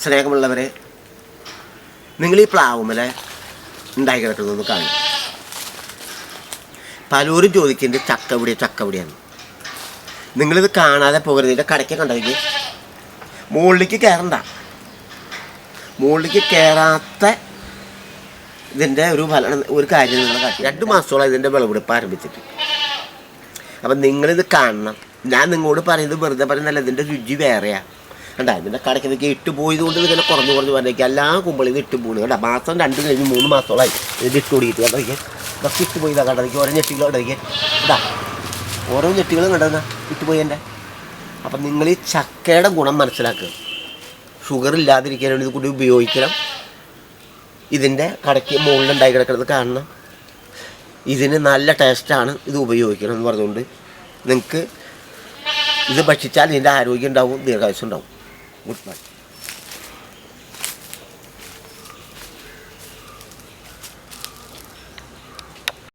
സ്നേഹമുള്ളവരെ, നിങ്ങൾ ഈ പ്ലാവുമല ഉണ്ടായി കിടക്കുന്നതൊന്ന് കാണും. പലരും ചോദിക്കുന്നത് ചക്ക എവിടെയാണ്. നിങ്ങളിത് കാണാതെ പോകരുത്. ഇതിൻ്റെ കടയ്ക്ക് കണ്ടെങ്കിൽ മുകളിലേക്ക് കയറണ്ട. മുകളിലേക്ക് കയറാത്ത ഇതിൻ്റെ ഒരു കാര്യം നിങ്ങൾ കാട്ടി. 2 മാസത്തോളം ഇതിൻ്റെ വിളവെടുപ്പ് ആരംഭിച്ചിട്ട്. അപ്പം നിങ്ങളിത് കാണണം. ഞാൻ നിങ്ങളോട് പറയുന്നത് വെറുതെ പറയുന്നല്ല, ഇതിൻ്റെ രുചി വേറെയാണ്. കണ്ടാ, ഇതിൻ്റെ കടയ്ക്ക് ഇതൊക്കെ ഇട്ട് പോയതുകൊണ്ട് ഇതിങ്ങനെ കുറഞ്ഞ് പറഞ്ഞേക്കും. എല്ലാ കുമ്പളും ഇത് ഇട്ട് പോകുന്നു. കേട്ടോ, മാസം 2 കഴിഞ്ഞ് 3 മാസത്തോളമായി ഇത് ഇട്ട് കൂടിയിട്ട്. കണ്ടതിക്ക് ഇതൊക്കെ ഇട്ട് പോയി. ഇതാ കണ്ടതിക്ക് ഓരോ ഞെട്ടികളും കണ്ടതിക്ക്. കേട്ടാ, ഓരോ ഞെട്ടികളും കണ്ടതെന്നാ ഇട്ട് പോയി എൻ്റെ. അപ്പം നിങ്ങൾ ഈ ചക്കയുടെ ഗുണം മനസ്സിലാക്കുക. ഷുഗർ ഇല്ലാതിരിക്കാൻ വേണ്ടി ഇത് കൂടി ഉപയോഗിക്കണം. ഇതിൻ്റെ കടയ്ക്ക് മുകളിലുണ്ടായി കിടക്കുന്നത് കാണണം. ഇതിന് നല്ല ടേസ്റ്റാണ്, ഇത് ഉപയോഗിക്കണം എന്ന് പറഞ്ഞുകൊണ്ട് നിങ്ങൾക്ക് ഇത് ഭക്ഷിച്ചാൽ ഇതിൻ്റെ ആരോഗ്യം ഉണ്ടാവും, ദീർഘായുസ്സുണ്ടാവും. Good bye.